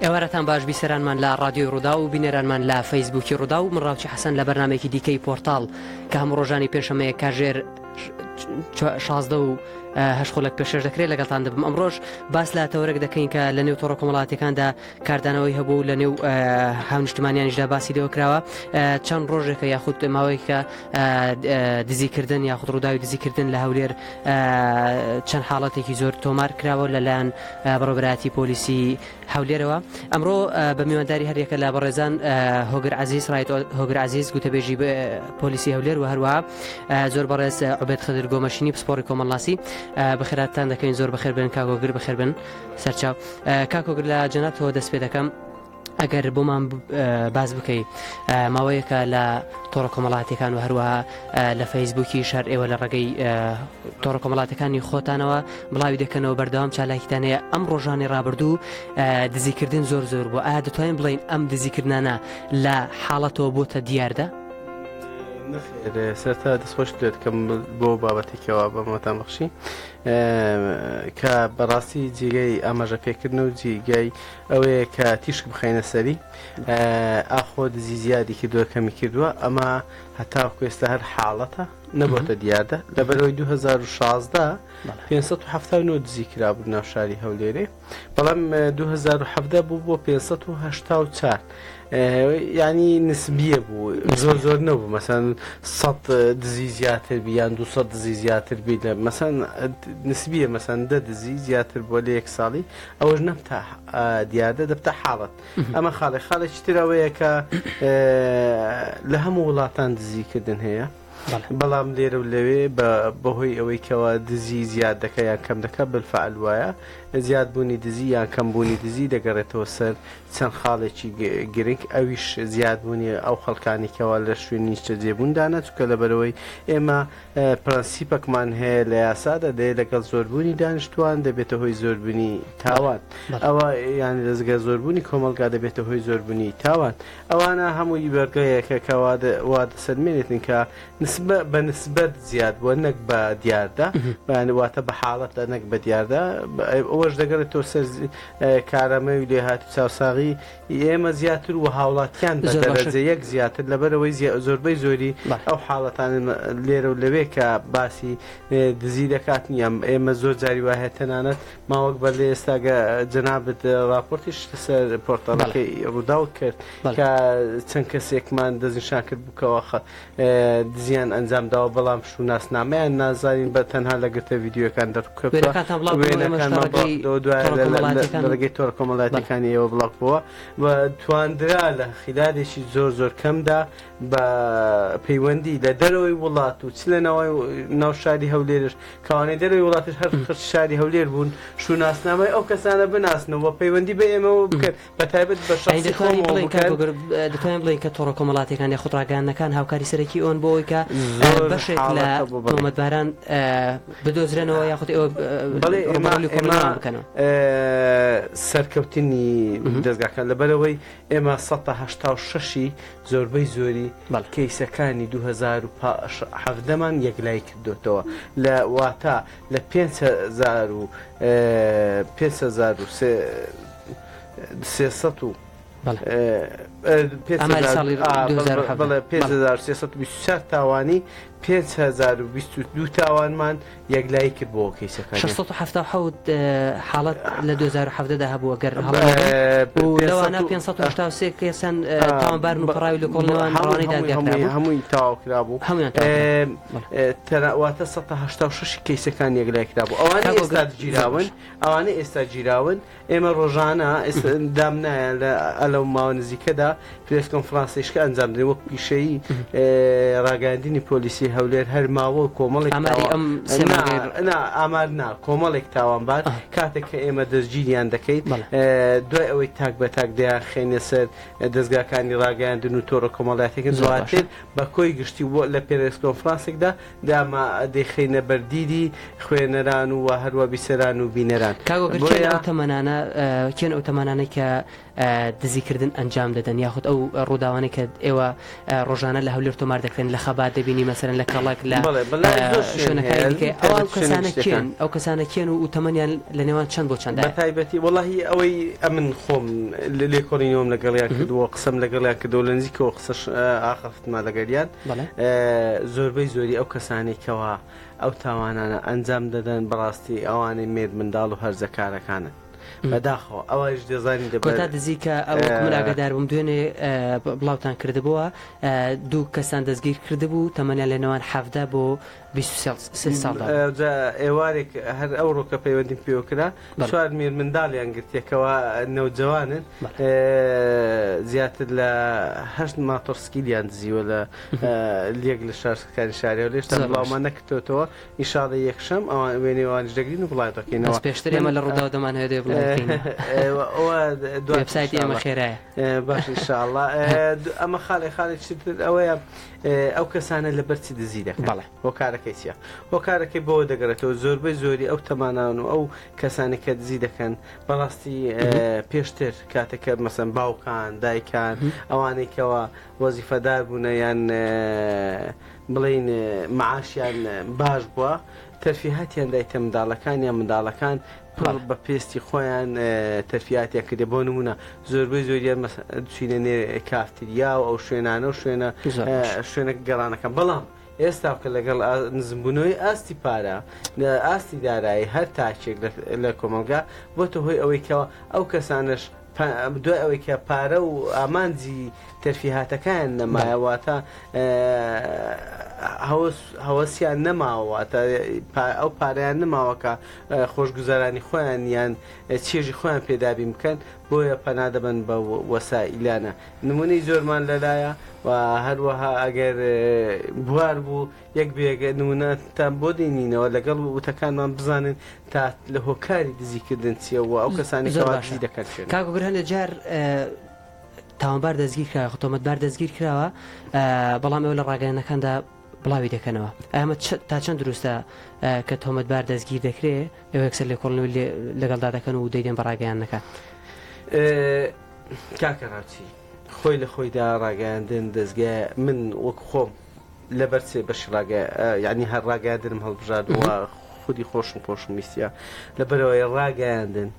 ئێوارەتان باش بیسەرانمان لە ڕادیۆی ڕوودا و بینێرانمان لە فەیسبووکی ڕوودا و من ڕاوچی حەسەن لە بەرنامێکی دیکەی پۆرتاڵ کە هەموو ڕۆژانی پێشەمەیە کاژێر 16 و هەشخۆلک پێشێش دەکرێت لەگەڵتان دەبم. ئەمڕۆژ باس لە تەورێک دەکەین کە لە نێو تۆڕە کۆمەڵاتیەکاندا کاردانەوەی هەبوو لە نێو هاونیشتمانیانیشدا باسی لێوە کراوە چەند ڕۆژێکە یاخود ماوەی کە دزیکردن یاخود ڕووداوی دزیکردن لە هەولێر چەند حاڵەتێکی زۆر تۆمار کراوە لەلایەن بەڕێوەبەرایەتی پۆلیسی هەولێرەوە. ئەمڕۆ بە میوانداری هەریەکە لە بەڕێزان هۆگر عەزیز ڕایەت هۆگر عەزیز گوتەبێژی پۆلیسی هەولێر و هەروەها زۆر بەڕێز عوبێد خەدر گۆمەشینی پسپۆڕی کۆمەڵاسی بەخێراتتان دەکەین. زۆر بەخێر بن کاکۆگر، بەخێر بن سەرچاو. کاکۆگر لە جەنابەوە دەست پێ دەکەم ئەگەر بۆمان باز بکەیت ماوەیەکە لە تۆڕە کۆمەڵاتیەکان و هەروەها لە فەیسبووکی شار ئێوە لە ڕێگەی تۆڕە کۆمەڵاتەکانی خۆتانەوە بڵاوی دەکەنەوە بەردەوام چالاکیتانەیە ئەم ڕۆژانی ڕابردوو دزیکردن زۆر زۆر بوو. ئایا دەتوانین بڵین ئەم دزیکردانە لە حاڵەتەوە بۆتە دیاردا؟ سەرتا دەستخۆش دەکەم بۆ بابەتێکەوە بەمەتان بەخشی کە بەڕاستی جێگەی ئاماژە پێکردن و جێگای ئەوەیە کە تیشک بخەینە سەری ئاخۆ دزی زیادی کردووە کەمی کردووە ئەمە هەتاوەکو ئێستا هەر حاڵەتە نەبووتە دیاردە لەبەرەوەی 2016 579 دزی کرابوو ناو شاری هەولێرێ بەڵام 2017 بوو بۆ 584 یعنی نسبیە بوو زۆر زۆر نەبوو مەسەن 100 دزی زیاتر بیان 200 دزی زیاتر بی لە مەسەن نسبیە مەسەن 10 دزی زیاتر بۆ لە یەک ساڵی ئەوەش نەبتە دیاردە دەبتە حاڵەت. ئەمە خاڵێکی ترەوەیە کە لە هەموو وڵاتان دزیکردن هەیە بەڵام لێرە و لەوێ بەهۆی ئەوەی کەەوە دزی زیاد دەکە یان کەم دەکە بالفعل وایە زیادبوونی دزی یان کەمبوونی دزی دەگەڕێتەوە سەر چەند خاڵێکی گرنگ ئەویش زیادبوونی ئەو خەڵکانی کەەوە لە شوێنی نیشتە جێبووندا چکە لەبەرەوەی ئێمە پرەنسیپەکمان هەیە لە یاسادا دەیە لەگەڵ زۆربوونی دانیشتوان دەبێتە هۆی زۆربوونی تاوان ئەوە یان لەزگە زۆربوونی کۆمەلگا دەبێتە هۆی زۆربوونی تاوان ئەوانە هەمووی بەرگەیەکە وا دەسەرمێنێتن کە بە نسبەت زیاد بووە نەک بە دیاردا واتە بە حاڵەتە نەک بە دیاردا ئەوەش دەگەڕێتەوە سەر کارەمەوی لێ هاتی چاوساغی ئێمە زیاتر و هاوڵاتیان بە دەرەجە یەک زیاتر لەبەرەوەی زۆربەی زۆری ئەو حاڵەتان لێرە و لەوێ کە باسی دزی دەکات نیەم ئێمە زۆر جاری وایە تەنانەت ماوەک بە لێ ئێستا جەنابەت راپۆرتیش سەر پۆرتاڵەکەی ڕووداو کرد کە چەند کەسێکمان دەستنیشان کرد بووکەوە دزیان ئەنجام داوە بەڵام شوناسنامەیان نازانین بە تەنها لەگرتە ڤیدیۆکان دەرکەوتوەگەی تۆڕە کۆمەڵاتیەکانی ئێوە بڵاوبووە و توانرا لە خلالێکی زۆر زۆر کەمدا بە پەیوەندی لە دەرەوەی وڵات و چ لەنەوەی ناو شاری هەولێرش کەوانەی دەرەوەی وڵاتش هەر شاری هەولێر بوون شوناسنامەی ئەو کەسانە بناسنەوە پەیوەندی بە ئێمەوە بکرد بە تایبەت بە دەتوانین بڵین کە تۆڕە کۆمەڵاتیەکانی خودڕاگەیاندنەکان هاوکاری سەرەکی ئەوەن بۆ ئەوەی کە بەشێک لە تۆمەتباران بدۆزرێنەوە یاخود ئێوە سەرکەوتنی دەستگاکان لەبەرەوەی ئێمە 186 زۆربەی زۆری کەیسەکانی 2017مان یەکلای کردوتەوە لە واتە لە 5324 تاوانی 5,022 تاوانمان یەکلایی کرد بۆ کەیسەکان 677 حاڵەت لە 2017دا هەبووە گەر لەوانە 583 کەسان تاوانبار و پەڕاوی لە کۆڵنەوەی دادگاکرابوو هەمووی تاوا کرابوو واتە 186 کەیسەکان یەکلای کرابوو ئەوانە ئێستا گیراون ئێمە ڕۆژانە دامنایە لەو ماوە نزیکەدا پرێس کۆنفرانسێشکە ئەنجام دەین وەک پیشەیی ڕاگەاندنی پۆلیسی هەولێر هەر ماوە کۆمەڵێک ئامار کۆمەڵێک تاوانبار کاتێک کە ئێمە دەستگیریان دەکەیت دوای ئەوەی تاک بە تاک دەیان خێنێ سەر دەستگاکانی ڕاگەاندن و تۆڕە کۆمەڵاتێکن دواتر بە کۆی گشتی لە پێرس کۆنفرانسێکدا داما دەیخینە بەردیری خوێنەران و هەروە بیسەران و بینەران کێن ئەو تەمانانەی کە دزیکردن ئەنجام دەدەن یاخود ئەو ڕووداوانەی کە ئێوە ڕۆژانە لە هەولێر تۆمار دەکەن لە خەبات دەبینی مەسەرەن لە لە کەڵک لە شوێنەکانی دیکە ئەو کەسانە کێن و تەمەنیان لە نێوان چەند بۆ چەند تایبەتی وڵی ئەوەی ئەمن خۆم لێکۆڵینەوەم لەگەڵیان کردووە قسەم لەگەڵیان کردو لە نزیکەوە قسەش ئاخفتما لەگەریان زۆربەی زۆری ئەو کەسانێکەوە ئەو تاوانانە ئەنجام دەدەن بەڕاستی ئەوانەی مێر منداڵ و هەرزەکارەکانن بەداخەوە ئەوەش دەزانین کۆتا دزی کە ئەو مراگەدار بووم دوێنێ بڵاوتان کردبووە دوو کەسان دەستگیر کردبوو تەمەنیان لە نێوان 17 بۆ 23 ساڵدا ئێوارێک هەر ئەو ڕۆکە پەیوەندیم پێوەکرا چوار مێر منداڵیان گرتێکەوە نەوجەوانن زیاتر لە 8 ماتۆرسکیلیان دزیوە لە لێک لە شارەکانی شارەوە لێشتا بڵاومان نەکردوێتەوە ئیشاڵە یەکشەم ئەوان وێنێوانش دەگرین و بڵاوەکەینەوە پێشتر ئێمە لە ڕووداو دەمانەوێت وێبسایتی ئێمە خێرایە باش ئینشاءڵڵا ئەمە خاڵێک چتر ئەوەیە ئەو کەسانە لە بەرچی دزی دەکەن هۆکارەکەی چیە هۆکارەکەی بەوە دەگەڕێتەوە زۆربەی زۆری ئەو تەمانان و ئەو کەسانی کە دزی دەکەن بەڕاستی پێشتر کاتێکە مەسەن باوکان دایکان ئەوانێکەوە وەزیفەدار بوونە یان بڵین معاشیان باش بووە تەرفیهاتیان دایتە منداڵەکان یان منداڵەکان پڕ بە پێستی خۆیان تەرفیاتیان کردێ بۆ نمونە زۆربەی زۆریان چینە نێ کافتریا و ئەو شوێنانە و شوێنە گەڕانەکە بەڵام ئێستا کە لەگەڵ نزمبوونەوەی ئاستی پارە ئاستی دارایی هەر تاچێک لە کۆمەلگا بۆتە هۆی ئەوەیکەوە ئەو کەسانش دوای ئەوەی کە پارە و ئامانجی تەرفیهاتەکان نەمایەواتە هەوەسیان نەماوەواتە ئەو پارەیان نەماوەکە خۆشگوزارانی خۆیان یان چێژی خۆیان پێدابی بکەن بۆیە پەنادەبن بە وەسائیلانە نمونەی زۆرمان لەلایە و هەروەها ئەگەر بوار بوو یەک بێگە نمونەتان بۆ دێنینەوە لەگەڵ وتەکانمان بزانن تا لە هۆکاری دزیکردن چیەوە ئەو کەسانی کەوازی دەکەن کاکوگر هەندە جار تاوانبار دەستگیر کرا خۆتۆمەتبار دەستگیر کراوە بەڵام ئەو لە ڕاگەیەنەکاندا بڵاوی دەکەنەوە ئەمە تا چەند دروستە کە تۆمەتبار دەستگیر دەکرێت ئەو یەکسەر لێکۆڵنەوە لەگەڵدا دەکەن و دەیدەن بە ڕاگەیانەکە کاکەڕاوچی خۆی لە خۆیدا ڕاگەیاندن دەستگای من وەک خۆم لە بەرچێ بەش یعنی هەر ڕاگەیاندنم هەڵبژاردووە خودی خۆشم ویستە لەبەرەوەی ڕاگەیاندن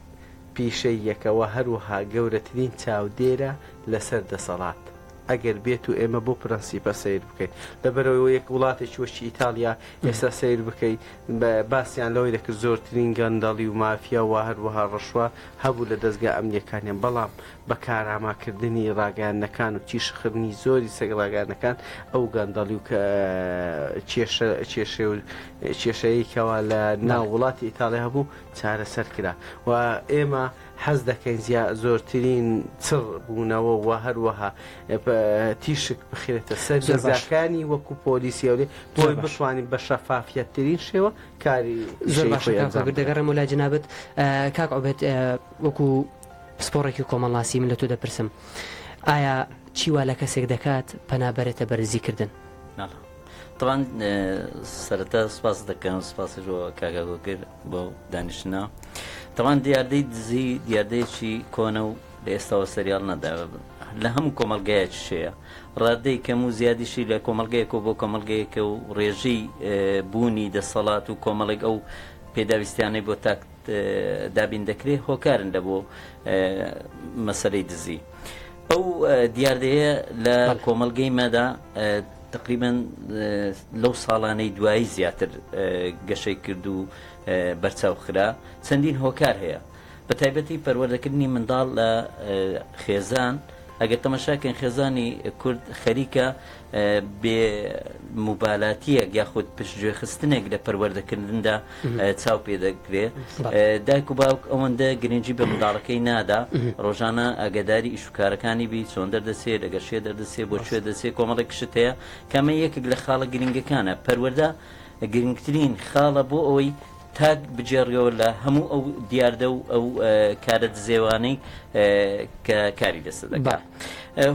پیشەی یەکەوە هەروەها گەورەترین چاودێرە لەسەر دەسەڵات ئەگەر بێت و ئێمە بۆ پرەنسیپە سیر بکەین لەبەرەوەی یەک وڵاتێکی وەشی ئیتالیا ئێستا سیر بکەیت باسییان لەوەی دەکرد زۆرترین گەندەڵی و مافیا و هەروەها ڕەشوە هەبوو لە دەستگا ئەمنیەکانیان بەڵام بە کاراماکردنی ڕاگەیاندنەکان و تیشخردنی زۆری سەگ ڕاگەیاندنەکان ئەو گەندەڵی و کێشەیەکەوە لە ناو وڵاتی ئیتالیا هەبوو چارەسەر کرا و ئێمە حەز دەکەین زۆرترین چڕ بوونەوە و هەروەها تیشک بخێتە سەر دەستگاکانی وەکو پۆلیسیەوەێ بۆی بتوانین بە شەفافیەتترین شێوە کاری زۆر دەگەڕێم ولا جنابەت کاک عوبێت وەکو سپۆڕێکی کۆمەڵاسی من لە تۆ دەپرسم ئایا چیوا لە کەسێک دەکات پەنابەرێتە بەرزیکردن طبعا سەرەتا سپاس دەکەم سپاسی کاگاگۆگر بۆ دانیشتنا طبعا دیاردەی دزی دیاردەیەکی کۆنە و لە ئێستاوە سەریاڵ نەداوە لە هەموو کۆمەلگایەکی شەیە ڕادەی کەم و زیادیشی لە کۆمەلگەیەکەوە بۆ کۆمەلگەیەکە و ڕێژەی بوونی دەسەڵات و کۆمەڵێک ئەو پێداویستیانەی بۆ تاک دابین دەکرێت هۆکارن لە بۆ مەسەلەی دزی ئەو دیاردەیە لە کۆمەلگەی مەدا تقریبا لەو ساڵانەی دوایی زیاتر گەشەی کرد و بەرچاو خرا چەندین هۆکار هەیە بە تایبەتی پەروەردەکردنی منداڵ لە خێزان ئەگەر تەمەشاکەن خێزانی کورد خەریکە بێ موبالاتیەک یاخود پشتگوێخستنێک لە پەروەردەکردندا چاو پێ دەکرێت دایک و باوک ئەوەندە گرنگی بە منداڵەکەی نادا ڕۆژانە ئاگاداری ئیشوکارەکانی بی چۆن دەردەسێت لەگەر شێ دەردەسێت بۆ کوێ دەسێت کۆمەڵێک کشت هەیە کامە یەکێک لە خاڵە گرنگەکانە پەروەردە گرنگترین خاڵە بۆ ئەوەی تاک بجێڕیەوە لە هەموو ئەو دیاردە و ئەو کارە دزێوانەی کە کاری دەسە دەکات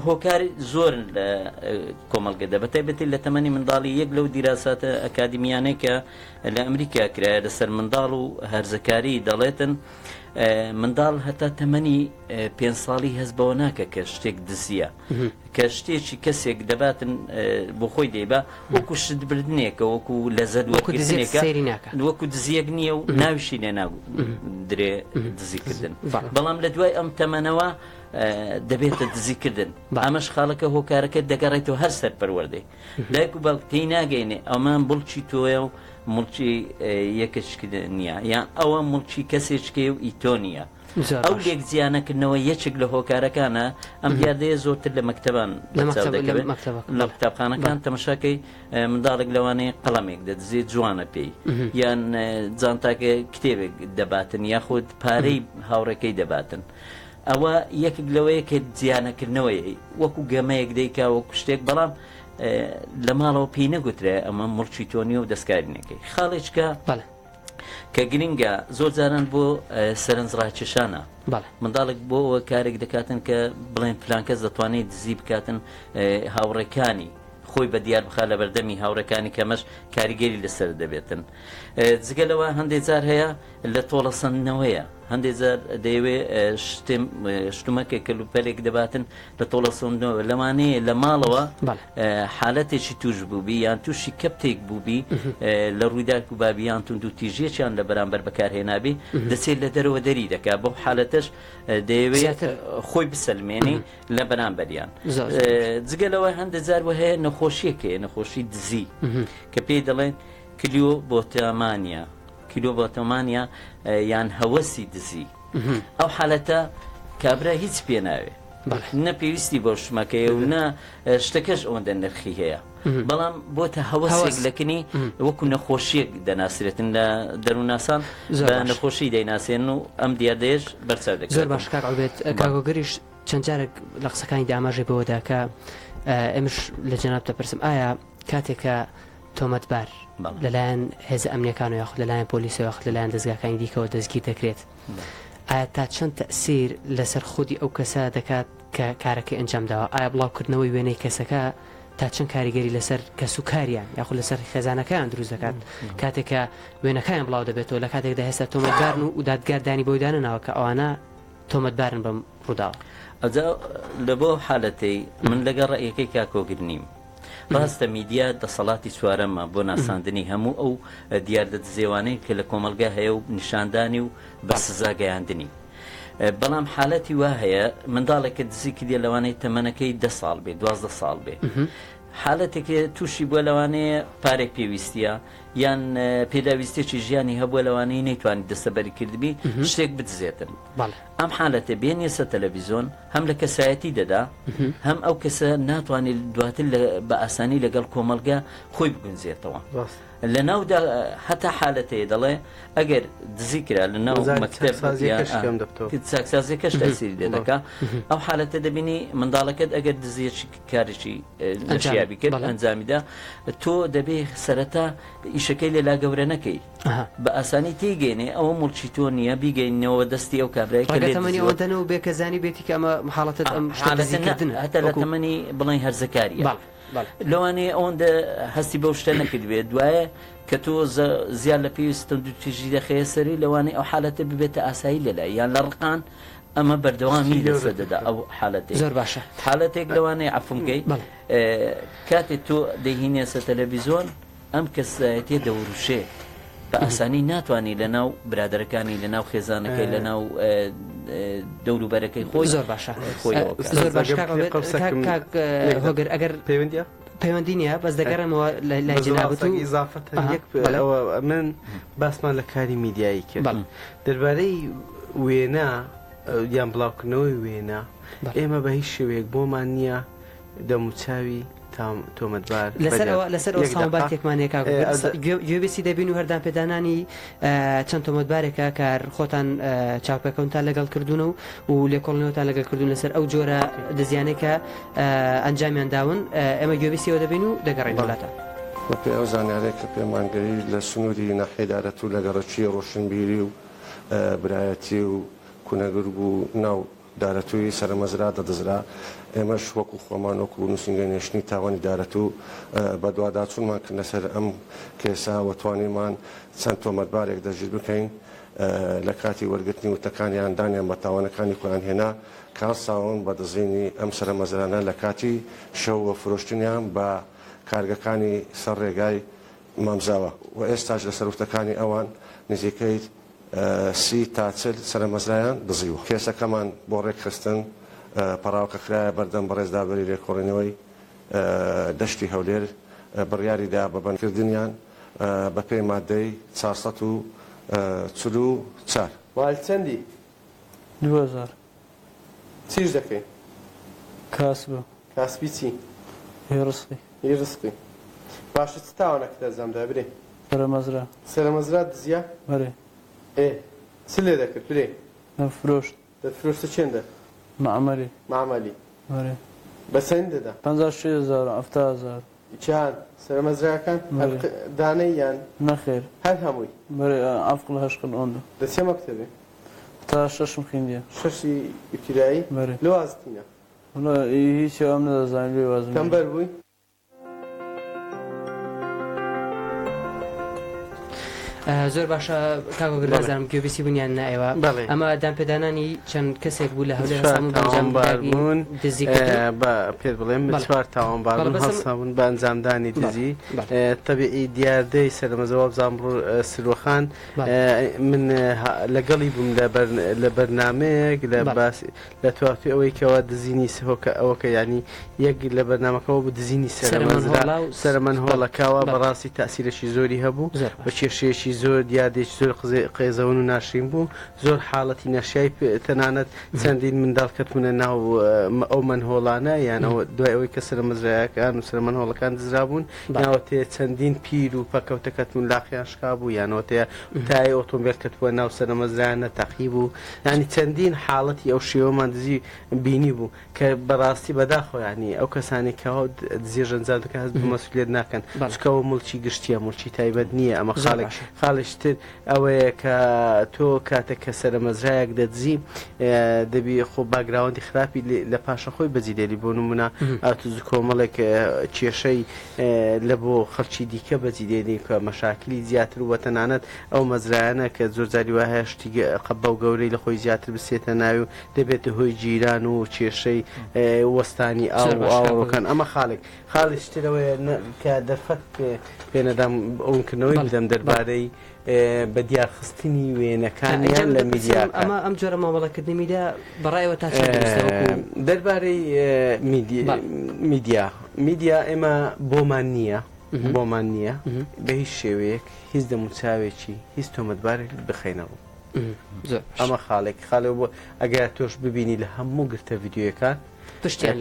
هۆکاری زۆر لە کۆمەڵگەدا بەتایبەتی لە تەمەنی منداڵی یەک لەو دیراساتە ئەکادمیانەی کە لە ئەمریکا کرایە لەسەر منداڵ و هەرزەکاری دەڵێتن منداڵ هەتا تەمەنی 5 ساڵی هەست بەوە ناکە کە شتێک دزیە کە شتێکی کەسێک دەباتن بۆ خۆی دەیبا وەکو شتبردنێکە وەکو لەزەت وەکوێنێکە وەکو دزیەک نییە و ناویشی لێ درێ دزیکردن بەڵام لە دوای ئەم تەمەنەوە دەبێتە دزیکردن ئەمەش خاڵەکە هۆکارەکە دەگەڕێتەوە هەر سەر پەروەردەی دایک و باوک تێی ناگەینێ ئەمان بڵچی تۆیە و مڵچی یەکەشکردن نییە یان ئەوە مڵچی کەسێکێ و ئیتۆ نییە ئەو لێک زیانەکردنەوە یەکێک لە هۆکارەکانە ئەم دیاردەیە زۆرتر لە مەکتەبان لە قوتابخانەکان تەمەشاکەی منداڵێک لەوانەیە قەڵەمێک دەدزێت جوانە پێی یان جانتاکە کتێبێک دەباتن یاخود پارەی هاوڕێکەی دەباتن ئەوە یەکێک لەوەیە کە زیانەکردنەوەی وەکو گەمەیەک دەیکا وەکو شتێک بەڵام لە ماڵەوە پێی نەگوترێ ئەمە مڵچی تۆنی و دەستکارینەکەی خاڵێککە کە گرنگە زۆر جاران بۆ سەرنجڕاکێشانە منداڵێک بۆ ئەوە کارێک دەکاتن کە بڵێن فلان کەس دەتوانێت دزی بکاتن هاوڕێکانی خۆی بە دیار بخات لە بەردەمی هاوڕەکانی کەمەش کاریگەری لەسەر دەبێتن جگەلەوە هەندێک جار هەیە لە تۆڵەسەندنەوەیە هەندێک جار دەیەوێ شتومەکێک کەلوپەرێک دەباتن لە تۆڵەسەندنەوە لەوانەیە لە ماڵەوە حالەتێکی توش بووبی یان تووشی کەپتێک بووبی لە ڕوویداک و بابیان تونند و تیژێکیان لە بەرامبەر بەکارهێنابی دەچێت لە دەرەوە دەری دەکات بۆ حالەتەش دەیەوێت خۆی بسەلمێنی لە بەرامبەریان جگەلەوە هەندێک جار وە هەیە نەخۆشیەکەیە نەخۆشی دزی کە پێی دەڵێن کلیۆبۆتەمانیا کیلۆباتۆمانیا یان هەوەسی دزی ئەو حالەتە کابرا هیچ پێ ناوێ نە پێویستی بۆ شمەکەی و نە شتەکەش ئەوەندە نرخی هەیە بەڵام بۆتە هەوەسێک لەکنی وەکو نەخۆشیەک دەناسرێتن لە دەرووناسان بە نەخۆشی دەیناسێن و ئەم دیاردەیەش بەرچاو دەکات زۆر باش کاک عوبێد کاگۆگەریش چەند جارێک لە قسەکانی داماژێ بەوەدا کە ئەمش لە جەناب دەپرسم ئایا کاتێکە تۆمەتبار لەلایەن هێز ئەمنیەکان و یاخود لەلایەن پۆلیسە یاخود لەلایەن دەستگاکانی دیکەوە دەستگیر دەکرێت ئایا تا چەند تەسیر لەسەر خودی ئەو کەسە دەکات کە کارەکەی ئەنجام داوە ئایا بڵاوکردنەوەی وێنەی کەسەکە تا چەند کاریگەری لەسەر کەس و کاریان یاخود لەسەر خێزانەکەیان دروست دەکات کاتێکە وێنەکەیان بڵاو دەبێتەوە لە کاتێکدا هێستا تۆمەتبارن و دادگاردانی بۆی دانەناوە کە ئەوانە تۆمەتبارن بەم ڕووداوە ئەجا لە بۆ حالەتەی من لەگەڵ ڕێیەکەی کاکۆگر نیم ڕاستە میدیا دەسەڵاتی چوارەمە بۆ ناساندنی هەموو ئەو دیاردە دزێوانەی کە لە کۆمەلگا هەیە و نیشاندانی و بە سزا گەیاندنی بەڵام حالەتی وا هەیە منداڵێکە دزی کردێ لەوانەیە تەمەنەکەی 10 ساڵ بێ 12 ساڵ بێ حالەتێکی تووشی بووە لەوانەیە پارێک پێویستیە یان پێداویستێکی ژیانی هەبووە لەوانەیە نەیتوانی دەستەبەری کردبی شتێک بدزێتن ئەم حالەتە بێنێسە تەلەڤیزۆن هەم لە کەسایەتی دەدا هەم ئەو کەسە ناتوانێت دواتر بە ئاسانی لەگەڵ کۆمەلگا خۆی بگونجێتەوە لە ناودا هەتا حالەتەیە دەڵێ ئەگەر دزی کرا لە ناو مەکتەب چاکسازیەکەش تەسیری لێ دەکا ئەو حالەتە دەبینی منداڵەکەت ئەگەر دزیەکی کارێکی نەشیابی کرد ئەنجامیدا تۆ دەبێ سەرەتا ئیشەکەی لێلا گەورە نەکەی بە ئاسانی تێگەێنێ ئەوە مڵچی تۆ نییە بیگەینەوە دەستی ئەو کابرای کەمەنیەوەدەنەوە بێکەزانی بێتی کە ئەمە حاڵەتت ئەم هەتا لە تەمەنی بڵێن هەرزەکاریە لەوانەیە ئەوەندە هەستی بەو شتە نەکردوێت دوایە کە تۆ زیاد لە پێویستە دوتیژی دەخەیە سەری لەوانەیە ئەو حالەتە ببێتە ئاسایی لەلای یان لە ڕقان ئەمە بەردەوامی لەسەر دەدا ئەو حالەتێک زۆر باشە حالەتێک لەوانەیە عەفومکەی کاتێک تۆ دەیهینێسە تەلەڤیزۆن ئەم کەسایەتێ دەوروشێ بە ئاسانی ناتوانانی لە ناو برادەرەکانی لە ناو خێزانەکەی لە ناو دەوروبەرەکەی خۆی زۆر باشە زۆر باش هۆگر ئەگەر پەیوەندی نیە بەس دەگەڕمەوە لای جنابەت و ئیزافەتەوە من باسمان لە کاری میدیایی کرد دەربارەی وێنە یان بڵاوکردنەوەی وێنە ئێمە بە هیچ شێوەیەک بۆمان نییە دەموچاوی تۆمەتبار لەسەر ئەو ساڵباتێکمانێک گوێبێسی دەبین و هەردان پێدانانی چەند تۆمەتبارێکە کار خۆتان چاوپەکەونتان لەگەڵ کردوونە و لێکۆڵنەوەتان لەگەڵ کردوون لەسەر ئەو جۆرە دەزیانێکە ئەنجامیان داون ئێمە گوێبێسیەوە دەبین و دەگەڕین وڵاتە پێ ئەو زانیارێک کە پێمانگەری لە سنووری نەحێدارەت و لەگەڕەچی ڕۆشنبیری و برایەتی و کونەگرگ و ناو دارەتووی سەرمەزرا دەدەزرا ئێمەش وەکو خۆمان وەکو نووسنگە نێشتنی تاوانی دارەت و بە دوواداچوونمان کرد لەسەر ئەم کێسا وەتوانیمان چەند تۆمەتبارێک دەژیر بکەین لە کاتی وەرگرتنی وتەکانیان دانیان بە تاوانەکانی خۆیان هێنا کاساون بە دەزینی ئەم سرە مەزرانە لە کاتی شەو فرۆشتنیان بە کارگەکانی سەر ڕێگای مامزاوە و ئێستاش لە سەرفتەکانی ئەوان نزیکەی 30 تا 40 سرە مەزرایان دزیوە. کێسەکەمان بۆ ڕێکخستن پەراوکە کرایە بەردەم بەڕێزدابەری لێکۆڵێنەوەی دەشتی هەولێر بڕیاریدا بە بەندکردنیان بە پێی مادەی 444. وال چەندی 2000 چیش دەکەی؟ کاسبە کاسبی چی؟ هێڕسقی هی ڕسقی. باشە چ تاوانەکە دەزاندا برێ؟ سرە مەزرا سرە مەزرا دزیە؟ بەرێ چ لێ دەکرد برێ؟ دەفرۆشت دەفرۆشتە چێندە؟ معمەلی معمەلی بەرێ بە چەند دەدا؟ 56,000 70,000 چیان سرە مەزراکان دانەی یان نەخێر هەر هەمووی بەرێ ئەفقل هەشقل ئۆندە دەچێ مەکتەبێ؟ تا شەشم خوێندیە شەشی ئیبتیدایی بەرێ لە وازتینە هیچ ئەم نەدەزانانی لێ وازم کەمبەر بووی؟ زۆر باشە کاگۆگرازانم گوێبیسی بوونیان نایەوە ئەمە دامپێدانانی چەند کەسێک بوو لە هەولێر تاوانباربوون بە پێ بڵێم چوار تاوانباربوون هەڵسابوون بە ئەنجامدانی دزی تەبیعی دیاردەی سەرمەزەوە بزانڕوو سرۆخان من لەگەڵی بووم لە بەرنمەیەک لە تواتوی ئەوەی کەەوە دزینی سهۆکە ئەوەکە ینی یەک لە بەرنمەکەەوە بوو دزینی سەرمەن هۆڵەکەوە بەڕاستی تاسیرەشی زۆری هەبوو بە کێشەیەشی زۆر دیادێکی زۆر قێزەون و ناشرین بوو زۆر حاڵەتی نەشای تەنانەت چەندین منداڵ کەتونە ناو ئەو منهۆڵانە یانەوە دوای ئەوەی کە سرە مەزرایەکان و سرە منهۆڵەکان دزرابوون ناوە تێ چەندین پیر و پەکەوتە کەتون لاقییان شکا بوو یانەوە تێ تای ئۆتۆمبیل کەتووە ناو سرە مەزرایانە تەقی بوو ینی چەندین حاڵەتی ئەو شێوەمان دزی بینی بوو کە بەڕاستی بەداخۆیانی ئەو کەسانی کەەوە دزیێژەنجان دەکە هەست مەسئولیت ناکەن چکەوە مڵکی گشتیە مڵکی تایبەت نییە ئەمە خاڵشتر ئەوەیە کە تۆ کاتێک کە سرە مەزرایەک دەدزی دەبی خۆ باگراوەندی خراپی لە پاشە خۆی بەجیدێری بۆ نمونە ئاتوز کۆمەڵێک کێشەی لە بۆ خەڵکی دیکە بەجیدێنی کە مەشاکلی زیاتر وە تەنانەت ئەو مەزرایانە کە زۆرجاری وایە شتی قەبە و گەورەی لە خۆی زیاتر بسێتە ناوی و دەبێتە هۆی جیران و کێشەی وەستانی ئاو و ئاوڕۆکان ئەمە خاڵشترەوەی کە دەرفەت پێنەدام ئەوکردنەوەی بدەم دەربارەی بە دیارخستنی وێنەکانیان لە میدیاکە ئەمە ئەم جۆرە مامەڵەکردنی میدیا بەڕایەوە تا دەربارەی میدیا ئێمە بۆمان نییە بە هیچ شێوەیەک هیچ دەموچاوێکی هیچ تۆمەتبارێک بخەینەوە ئەمە خاڵێک بۆ ئەگەر تۆش ببینی لە هەموو گرتە ڤیددیۆیەکان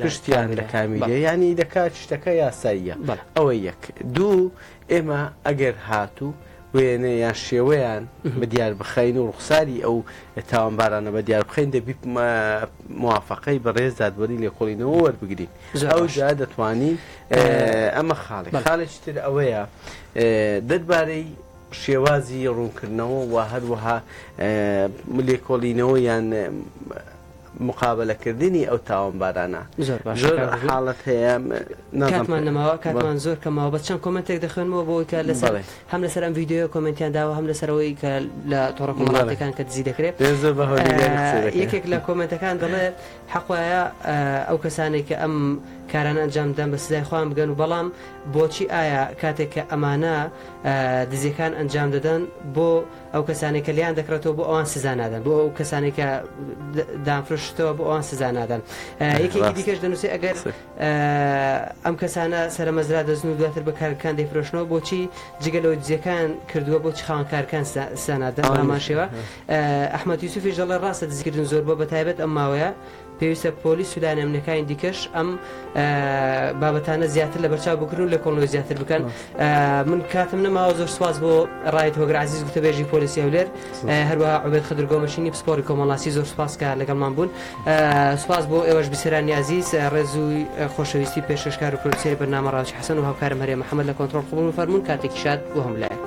پشتیان لە کامیدە ینی دەکات شتەکە یاساییە ئەوە یەک دوو ئێمە ئەگەر هاتوو وێنە یان شێوەیان بە دیار بخەین و ڕوخساری ئەو تاوانبارانە بە دیار بخەین دەبی موافقەی بەڕێز دادوەری لێکۆڵینەوە وەربگرین ئەو جا دەتوانین ئەمە خاڵێکتر ئەوەیە دەربارەی شێوازی ڕوونکردنەوە و هەروەها لێکۆڵینەوە یان مقابلەکردنی ئەو تاوانبارانە زۆر حاڵەت هەیە کاتمان نەماوە کاتمان زۆر کەماوە بە چەند کۆمنتێک دەخوێنمەوە بۆی کە لەسەر هەم لەسەر ئەم ڤیددیۆ کۆمنتیان داوە هەم لەسەرەوەی کە لە تۆڕە کۆمەڵاتەکان کە دزی دەکرێت یەکێک لە کۆمنتەکان دەڵێ حەقایە ئەو کەسانێک کە ئەم کارانە ئەنجامدان بە سزای خۆیان بگەن و بەڵام بۆچی ئایا کاتێک کە ئەمانە دزیەکان ئەنجام دەدەن بۆ ئەو کەسانێک کە لیان دەکرێتەوە بۆ ئەوان سزا نادەن بۆ ئەو کەسانێک کە دامفرشتەوە بۆ ئەوان سزا نادەن یەکێکی دیکەش دەنووسێ ئەگەر ئەم کەسانە سرە مەزرا دەزن و دواتر بە کارەکان دەیفرۆشنەوە بۆچی جگەلەوە دزیەکان کردووە بۆچی خاوەنکارەکان سزا نادەن ئاماشێوە ئەحمەد یوسوفی ژەڵێ ڕاستە دزیکردن زۆر بۆ بەتایبەت ئەم ماوەیە پێویستە پۆلیس و دانەمنەکانی دیکەش ئەم بابەتانە زیاتر لە بەرچاو بکردن و لە کۆڵەوە زیاتر بکەن من کاتم نەماوە زۆر سواز بۆ ڕایەت هۆگر عەزیز گوتەبێژی پۆلیسی هەولێر هەروەها عوبێد خدرگۆمەشینی پسپۆڕی کۆمەڵاسی زۆر سپاس کە لەگەڵمان بوون سپاس بۆ ئێوەش بیسەرانی عەزیز ڕێزووی خۆشەویستی پێشکەشکار و پرۆدوسەری بەرنامە ڕاوچی حەسەن و هاوکارم هەرێ محەممەد لە کۆنتڕۆڵ قبول و فەرموون کاتێکی شاد بۆ هەملایە